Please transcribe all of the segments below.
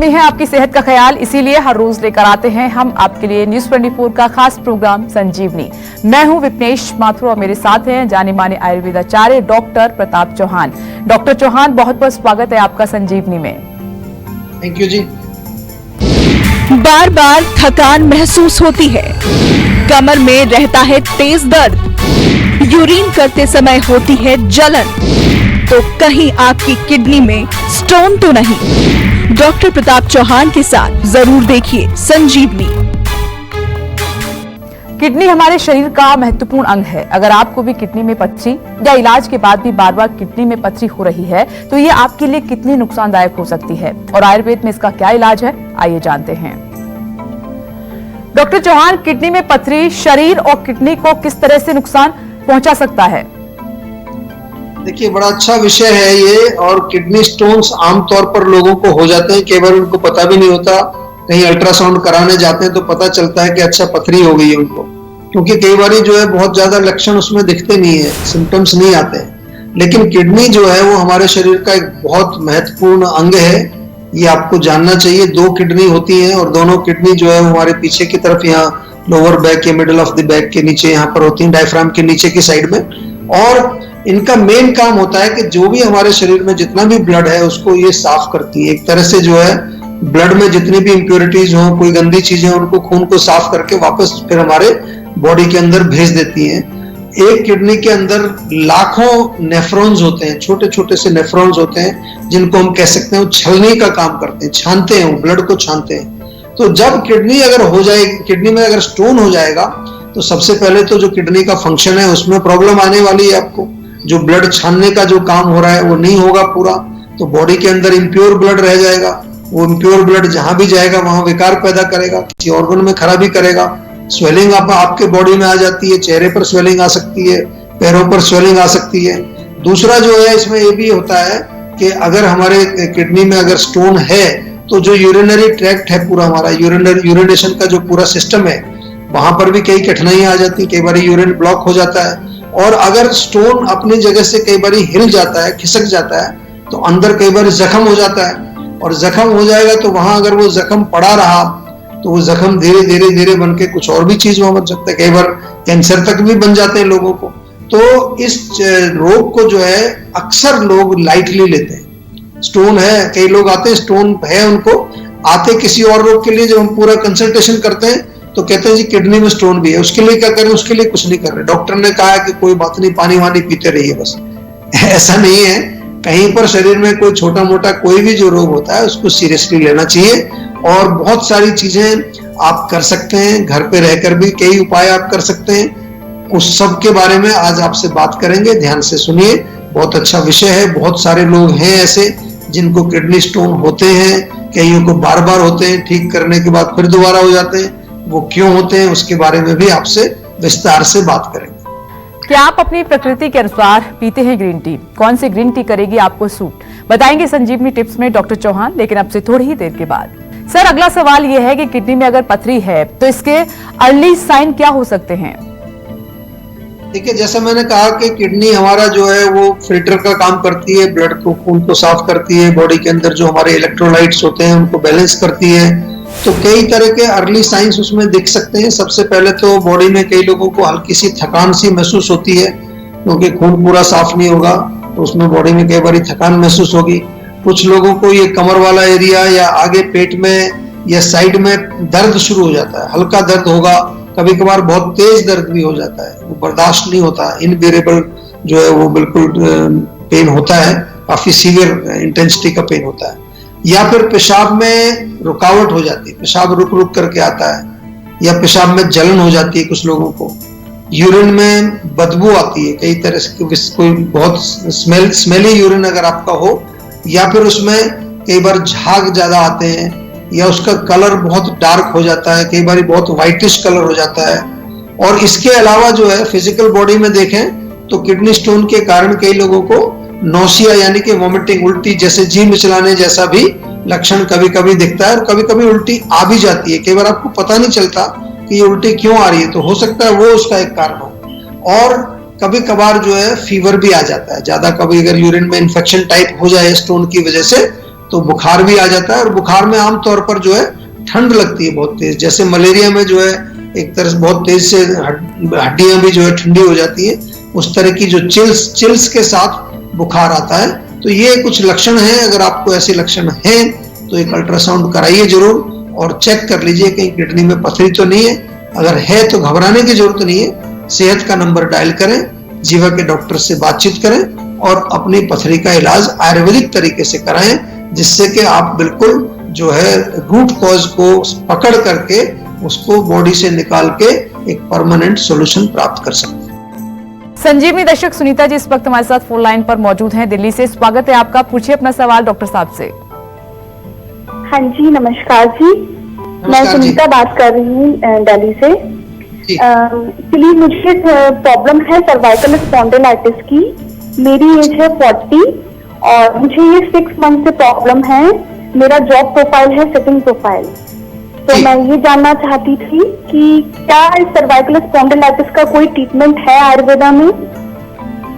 है आपकी सेहत का ख्याल, इसीलिए हर रोज लेकर आते हैं हम आपके लिए न्यूज 24 का खास प्रोग्राम संजीवनी। मैं हूं विपनेश माथुर और मेरे साथ हैं जाने माने आयुर्वेदाचार्य डॉक्टर प्रताप चौहान। डॉक्टर चौहान, बहुत बहुत स्वागत है आपका संजीवनी में। थैंक यू जी। बार बार थकान महसूस होती है, कमर में रहता है तेज दर्द, यूरिन करते समय होती है जलन, तो कहीं आपकी किडनी में स्टोन तो नहीं? डॉक्टर प्रताप चौहान के साथ जरूर देखिए संजीवनी। किडनी हमारे शरीर का महत्वपूर्ण अंग है। अगर आपको भी किडनी में पथरी या इलाज के बाद भी बार बार किडनी में पथरी हो रही है तो ये आपके लिए कितनी नुकसानदायक हो सकती है और आयुर्वेद में इसका क्या इलाज है, आइए जानते हैं। डॉक्टर चौहान, किडनी में पथरी शरीर और किडनी को किस तरह से नुकसान पहुंचा सकता है? देखिए, बड़ा अच्छा विषय है ये। और किडनी स्टोन्स आमतौर पर लोगों को हो जाते हैं, कई बार उनको पता भी नहीं होता। कहीं अल्ट्रासाउंड कराने जाते हैं तो पता चलता है कि अच्छा पथरी हो गई है उनको, क्योंकि कई बार जो है बहुत ज्यादा लक्षण उसमें दिखते नहीं है, सिम्टम्स नहीं आते हैं। लेकिन किडनी जो है वो हमारे शरीर का एक बहुत महत्वपूर्ण अंग है, ये आपको जानना चाहिए। 2 किडनी होती हैं और दोनों किडनी जो है हमारे पीछे की तरफ, यहाँ लोअर बैक के मिडिल ऑफ द बैक के नीचे यहाँ पर होती हैं, डायफ्राम के नीचे की साइड में। और इनका मेन काम होता है कि जो भी हमारे शरीर में जितना भी ब्लड है उसको ये साफ करती है। एक तरह से जो है ब्लड में जितनी भी इम्प्योरिटीज हो, कोई गंदी चीजें, उनको खून को साफ करके वापस फिर हमारे बॉडी के अंदर भेज देती हैं। एक किडनी के अंदर लाखों नेफ्रॉन्स होते हैं, छोटे छोटे से नेफ्रॉन्स होते हैं, जिनको हम कह सकते हैं वो छलने का काम करते हैं, छानते हैं, वो ब्लड को छानते हैं। तो जब किडनी अगर हो जाए, किडनी में अगर स्टोन हो जाएगा तो सबसे पहले तो जो किडनी का फंक्शन है उसमें प्रॉब्लम आने वाली है आपको। जो ब्लड छानने का जो काम हो रहा है वो नहीं होगा पूरा, तो बॉडी के अंदर इम्प्योर ब्लड रह जाएगा। वो इम्प्योर ब्लड जहां भी जाएगा वहां विकार पैदा करेगा, किसी ऑर्गन में खराबी करेगा। स्वेलिंग आपके बॉडी में आ जाती है, चेहरे पर स्वेलिंग आ सकती है, पैरों पर स्वेलिंग आ सकती है। दूसरा जो है इसमें ये भी होता है कि अगर हमारे किडनी में अगर स्टोन है तो जो यूरिनरी ट्रैक्ट है पूरा हमारा, यूरिनेशन का जो पूरा सिस्टम है, वहां पर भी कई कठिनाइयां आ जाती है। कई बार यूरिन ब्लॉक हो जाता है। और अगर स्टोन अपनी जगह से कई बार हिल जाता है, खिसक जाता है, तो अंदर कई बार जख्म हो जाता है। और जख्म हो जाएगा तो वहां अगर वो जख्म पड़ा रहा तो वो जख्म धीरे धीरे धीरे बन के कुछ और भी चीज वहां बन सकता है। कई बार कैंसर तक भी बन जाते हैं लोगों को। तो इस रोग को जो है अक्सर लोग लाइटली लेते हैं। स्टोन है, कई लोग आते हैं स्टोन है उनको, आते किसी और रोग के लिए, जब हम पूरा कंसल्टेशन करते हैं तो कहते हैं जी किडनी में स्टोन भी है, उसके लिए क्या करें? उसके लिए कुछ नहीं कर रहे, डॉक्टर ने कहा है कि कोई बात नहीं, पानी वानी पीते रहिए बस। ऐसा नहीं है। कहीं पर शरीर में कोई छोटा मोटा कोई भी जो रोग होता है उसको सीरियसली लेना चाहिए। और बहुत सारी चीजें आप कर सकते हैं, घर पे रहकर भी कई उपाय आप कर सकते हैं। उस सब के बारे में आज आपसे बात करेंगे, ध्यान से सुनिए। बहुत अच्छा विषय है। बहुत सारे लोग हैं ऐसे जिनको किडनी स्टोन होते हैं, कईयों को बार बार होते हैं, ठीक करने के बाद फिर दोबारा हो जाते हैं। वो क्यों होते हैं उसके बारे में भी आपसे विस्तार से बात करेंगे। क्या आप अपनी प्रकृति के अनुसार पीते हैं ग्रीन टी? कौन सी ग्रीन टी करेगी आपको सूट, बताएंगे संजीवनी टिप्स में डॉक्टर चौहान, लेकिन अब से थोड़ी ही देर के बाद। सर, अगला सवाल यह है कि किडनी में अगर पथरी है तो इसके अर्ली साइन क्या हो सकते हैं? देखिए, जैसा मैंने कहा कि किडनी हमारा जो है वो फिल्टर का काम करती है, ब्लड को, खून को साफ करती है, बॉडी के अंदर जो हमारे इलेक्ट्रोलाइट्स होते हैं उनको बैलेंस करती है। तो कई तरह के अर्ली साइंस उसमें दिख सकते हैं। सबसे पहले तो बॉडी में कई लोगों को हल्की सी थकान सी महसूस होती है, क्योंकि खून पूरा साफ नहीं होगा तो उसमें बॉडी में कई बार थकान महसूस होगी। कुछ लोगों को ये कमर वाला एरिया या आगे पेट में या साइड में दर्द शुरू हो जाता है, हल्का दर्द होगा, कभी कभार बहुत तेज दर्द भी हो जाता है, वो बर्दाश्त नहीं होता, इनबेरेबल जो है वो बिल्कुल पेन होता है, काफी सीवियर इंटेंसिटी का पेन होता है। या फिर पेशाब में रुकावट हो जाती है, पेशाब रुक रुक करके आता है, या पेशाब में जलन हो जाती है कुछ लोगों को। यूरिन में बदबू आती है कई तरह से, कोई बहुत स्मेली यूरिन अगर आपका हो, या फिर उसमें कई बार झाग ज्यादा आते हैं, या उसका कलर बहुत डार्क हो जाता है, कई बार बहुत व्हाइटिश कलर हो जाता है। और इसके अलावा जो है फिजिकल बॉडी में देखें तो किडनी स्टोन के कारण कई लोगों को नोसिया यानी कि वॉमिटिंग, उल्टी जैसे जी मिचलाने जैसा भी लक्षण कभी कभी दिखता है, और कभी कभी उल्टी आ भी जाती है। कई बार आपको पता नहीं चलता कि ये उल्टी क्यों आ रही है, तो हो सकता है वो उसका एक कारण हो। और कभी कभार जो है फीवर भी आ जाता है ज्यादा, कभी अगर यूरिन में इन्फेक्शन टाइप हो जाए स्टोन की वजह से तो बुखार भी आ जाता है। और बुखार में आमतौर पर जो है ठंड लगती है बहुत तेज, जैसे मलेरिया में जो है एक तरह से बहुत तेज से हड्डियां भी जो है ठंडी हो जाती है, उस तरह की जो चिल्स के साथ बुखार आता है। तो ये कुछ लक्षण हैं। अगर आपको ऐसे लक्षण हैं तो एक अल्ट्रासाउंड कराइए जरूर और चेक कर लीजिए कहीं किडनी में पथरी तो नहीं है। अगर है तो घबराने की जरूरत नहीं है, सेहत का नंबर डायल करें, जीवा के डॉक्टर से बातचीत करें और अपनी पथरी का इलाज आयुर्वेदिक तरीके से कराएं, जिससे कि आप बिल्कुल जो है रूट कॉज को पकड़ करके उसको बॉडी से निकाल के एक परमानेंट सॉल्यूशन प्राप्त कर सकते हैं। संजीवनी दर्शक सुनीता जी इस वक्त हमारे साथ फोन लाइन पर मौजूद हैं दिल्ली से। स्वागत है आपका, पूछिए अपना सवाल डॉक्टर साहब से। हाँ जी, नमस्कार जी। मैं सुनीता बात कर रही हूँ दिल्ली से। एक्चुअली मुझे प्रॉब्लम है सर्वाइकल स्पॉन्डिलाइटिस की। मेरी एज है 40 और मुझे ये 6 मंथ से प्रॉब्लम है। मेरा जॉब प्रोफाइल है सिटिंग प्रोफाइल। तो मैं ये जानना चाहती थी कि क्या इस सर्वाइकल स्पॉन्डिलाइटिस का कोई ट्रीटमेंट है आयुर्वेदा में?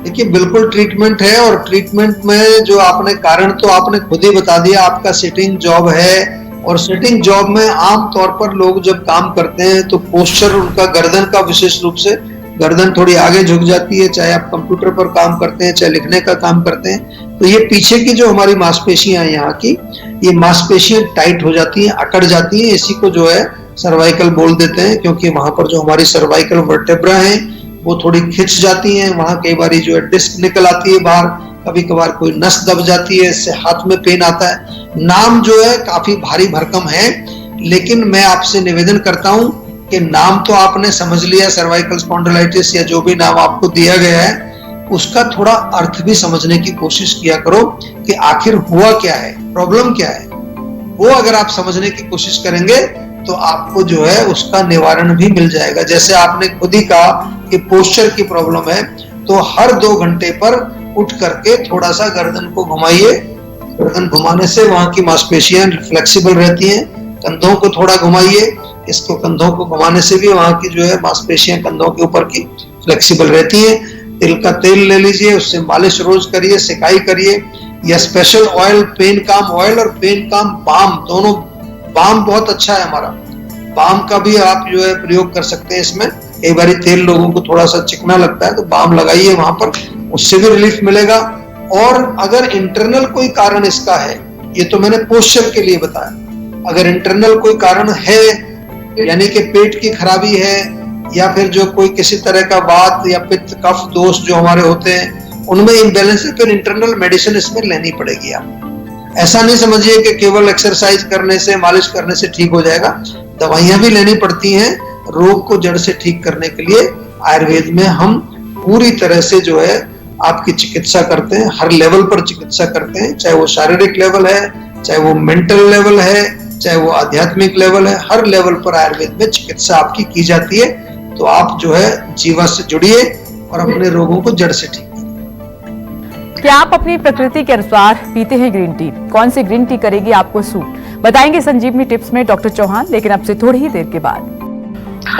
देखिए, बिल्कुल ट्रीटमेंट है। और ट्रीटमेंट में जो आपने कारण तो आपने खुद ही बता दिया, आपका सिटिंग जॉब है। और सिटिंग जॉब में आम तौर पर लोग जब काम करते हैं तो पोस्चर उनका गर्दन का विशेष रूप से गर्दन थोड़ी आगे झुक जाती है, चाहे आप कंप्यूटर पर काम करते हैं चाहे लिखने का काम करते हैं। तो ये पीछे की जो हमारी मांसपेशियां हैं यहाँ की, ये मांसपेशियां टाइट हो जाती हैं, अकड़ जाती हैं। इसी को जो है सर्वाइकल बोल देते हैं, क्योंकि वहां पर जो हमारी सर्वाइकल वर्टेब्रा है वो थोड़ी खिंच जाती हैं। वहां कई बार जो है डिस्क निकल आती है बाहर, कभी कभार कोई नस दब जाती है, इससे हाथ में पेन आता है। नाम जो है काफी भारी भरकम है, लेकिन मैं आपसे निवेदन करता हूं कि नाम तो आपने समझ लिया, सर्वाइकल स्पॉन्डिलाइटिस या जो भी नाम आपको दिया गया है, उसका थोड़ा अर्थ भी समझने की कोशिश किया करो कि आखिर हुआ क्या है, प्रॉब्लम क्या है। वो अगर आप समझने की कोशिश करेंगे तो आपको जो है उसका निवारण भी मिल जाएगा। जैसे आपने खुद ही कहा कि पोस्चर की प्रॉब्लम है, तो हर 2 घंटे पर उठ करके थोड़ा सा गर्दन को घुमाइए। गर्दन घुमाने से वहां की मांसपेशियां फ्लेक्सिबल रहती हैं। कंधों को थोड़ा घुमाइए, इसको कंधों को घुमाने से भी वहां की जो है मांसपेशियां कंधों के ऊपर की फ्लेक्सिबल रहती हैं। तिल का तेल ले लीजिए, उससे मालिश रोज करिए, सिकाई करिए, या स्पेशल ऑयल, पेन काम ऑयल और पेन काम बाम, दोनों। बाम बहुत अच्छा है हमारा, बाम का भी आप जो है प्रयोग कर सकते हैं इसमें। कई बार तेल लोगों को थोड़ा सा चिकना लगता है तो बाम लगाइए वहां पर, उससे भी रिलीफ मिलेगा। और अगर इंटरनल कोई कारण इसका है, ये तो मैंने पोस्चर के लिए बताया, अगर इंटरनल कोई कारण है यानी कि पेट की खराबी है या फिर जो कोई किसी तरह का वात या पित्त कफ दोष जो हमारे होते हैं उनमें इम्बैलेंस है, फिर इंटरनल मेडिसिन इसमें लेनी पड़ेगी। आप ऐसा नहीं समझिए कि केवल एक्सरसाइज करने से, मालिश करने से ठीक हो जाएगा। दवाइयां भी लेनी पड़ती हैं रोग को जड़ से ठीक करने के लिए। आयुर्वेद में हम पूरी तरह से जो है आपकी चिकित्सा करते हैं, हर लेवल पर चिकित्सा करते हैं, चाहे वो शारीरिक लेवल है, चाहे वो मेंटल लेवल है, चाहे वो आध्यात्मिक लेवल है। हर लेवल पर आयुर्वेद में चिकित्सा आपकी की जाती है। तो आप जो है जीवा से जुड़िए और अपने रोगों को जड़ से ठीक करिए। क्या आप अपनी प्रकृति के अनुसार पीते हैं ग्रीन टी? कौन सी ग्रीन टी करेगी आपको सूट? बताएंगे संजीवनी टिप्स में डॉक्टर चौहान, लेकिन अब से थोड़ी ही देर के बाद।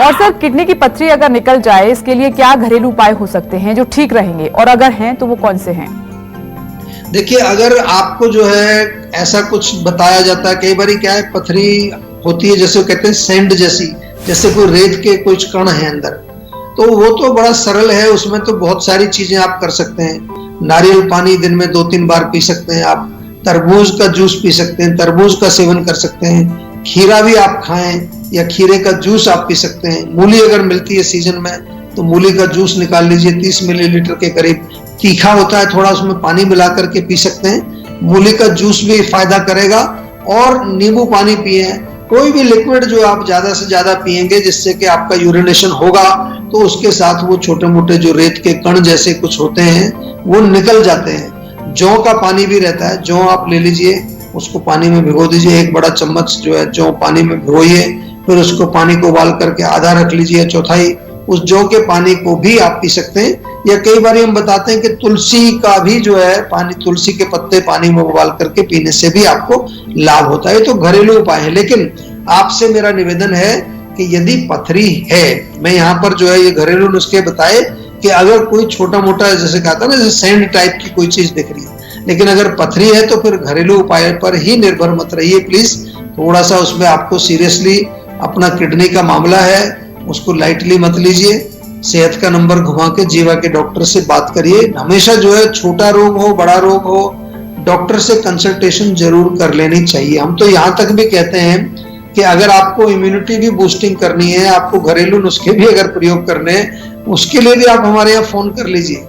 और सर, किडनी की पथरी अगर निकल जाए, इसके लिए क्या घरेलू उपाय हो सकते हैं जो ठीक रहेंगे, और अगर हैं तो वो कौन से हैं? देखिए, अगर आपको जो है ऐसा कुछ बताया जाता है, कई बार क्या है पथरी होती है जैसे कहते हैं सैंड जैसी, जैसे कोई रेत के कुछ कण है अंदर, तो वो तो बड़ा सरल है। उसमें तो बहुत सारी चीजें आप कर सकते हैं। नारियल पानी दिन में 2-3 बार पी सकते हैं आप, तरबूज का जूस पी सकते हैं, तरबूज का सेवन कर सकते हैं, खीरा भी आप खाएं या खीरे का जूस आप पी सकते हैं। मूली अगर मिलती है सीजन में तो मूली का जूस निकाल लीजिए 30 मिलीलीटर के करीब, तीखा होता है थोड़ा, उसमें पानी मिला करके पी सकते हैं। मूली का जूस भी फायदा करेगा। और नींबू पानी पिए। कोई भी लिक्विड जो आप ज्यादा से ज्यादा पिएंगे जिससे कि आपका यूरिनेशन होगा, तो उसके साथ वो छोटे मोटे जो रेत के कण जैसे कुछ होते हैं वो निकल जाते हैं। जौ का पानी भी रहता है, जौ आप ले लीजिए, उसको पानी में भिगो दीजिए, 1 बड़ा चम्मच जो है जौ पानी में भिगोइए, फिर उसको पानी को उबाल करके आधा रख लीजिए, चौथाई उस जौ के पानी को भी आप पी सकते हैं। या कई बार हम बताते हैं कि तुलसी का भी जो है पानी, तुलसी के पत्ते पानी में उबाल करके पीने से भी आपको लाभ होता है। तो घरेलू उपाय है। लेकिन आपसे मेरा निवेदन है कि यदि पथरी है, मैं यहाँ पर जो है ये घरेलू नुस्खे बताए कि अगर कोई छोटा मोटा जैसे कहता है ना, जैसे सैंड टाइप की कोई चीज दिख रही है, लेकिन अगर पथरी है तो फिर घरेलू उपाय पर ही निर्भर मत रहिए प्लीज। थोड़ा सा उसमें आपको सीरियसली अपना किडनी का मामला है उसको लाइटली मत लीजिए। सेहत का नंबर घुमा के जीवा के डॉक्टर से बात करिए। हमेशा जो है छोटा रोग हो बड़ा रोग हो डॉक्टर से कंसल्टेशन जरूर कर लेनी चाहिए। हम तो यहाँ तक भी कहते हैं कि अगर आपको इम्यूनिटी भी बूस्टिंग करनी है, आपको घरेलू नुस्खे भी अगर प्रयोग करने हैं, उसके लिए भी आप हमारे यहाँ फोन कर लीजिए,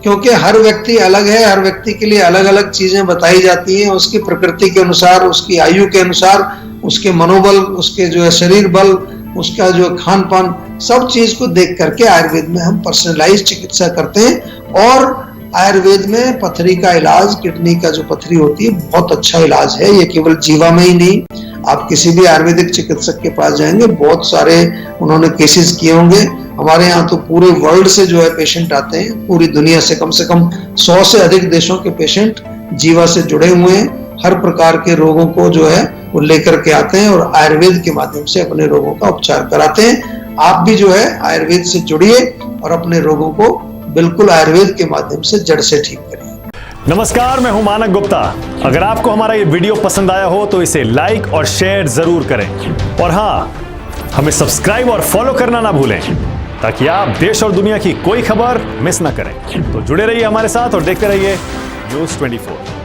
क्योंकि हर व्यक्ति अलग है, हर व्यक्ति के लिए अलग अलग चीजें बताई जाती हैं, उसकी प्रकृति के अनुसार, उसकी आयु के अनुसार, उसके मनोबल, उसके जो है शरीर बल, उसका जो खान पान, सब चीज को देख करके आयुर्वेद में हम पर्सनलाइज चिकित्सा करते हैं। और आयुर्वेद में पथरी का इलाज, किडनी का जो पथरी होती है बहुत अच्छा इलाज है। ये केवल जीवा में ही नहीं, आप किसी भी आयुर्वेदिक चिकित्सक के पास जाएंगे बहुत सारे उन्होंने केसेस किए होंगे। हमारे यहाँ तो पूरे वर्ल्ड से जो है पेशेंट आते हैं, पूरी दुनिया से कम 100 से अधिक देशों के पेशेंट जीवा से जुड़े हुए हैं। हर प्रकार के रोगों को जो है वो लेकर के आते हैं और आयुर्वेद के माध्यम से अपने रोगों का उपचार कराते हैं। आप भी जो है आयुर्वेद से जुड़िए और अपने रोगों को बिल्कुल आयुर्वेद के माध्यम से जड़ से ठीक करिए। नमस्कार, मैं हूं मानक गुप्ता। अगर आपको हमारा ये वीडियो पसंद आया हो तो इसे लाइक और शेयर जरूर करें और हाँ, हमें सब्सक्राइब और फॉलो करना ना भूलें ताकि आप देश और दुनिया की कोई खबर मिस ना करें। तो जुड़े रहिए हमारे साथ और देखते रहिए न्यूज़ 24।